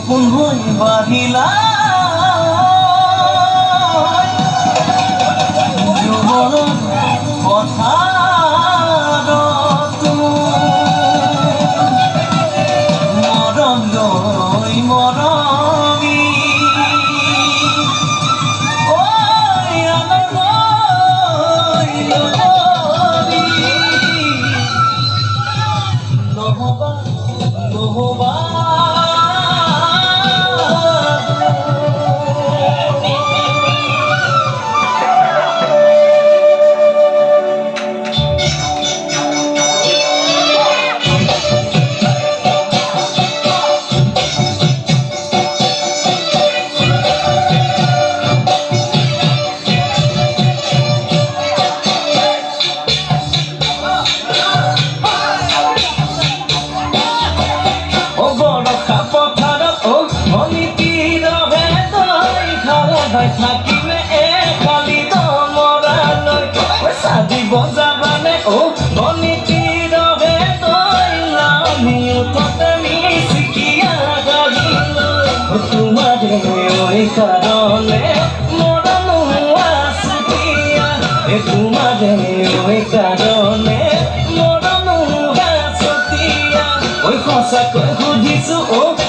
সপোন হৈ বাঢ়িলা পথাৰত মৰম লৈ মৰমি নহবা নহবা থাকিলে খালি দমৰালৈ চাদিব যাবানে বনিতিৰ তই লামিও ততে মিচিকিয়া গাড়ীলৈ তোমাৰে ঐ কাৰণে মৰম আছতিয়া তোমাৰে ঐ কাৰণে মৰম আছতিয়া ঐ সঁচাকৈ সুধিছো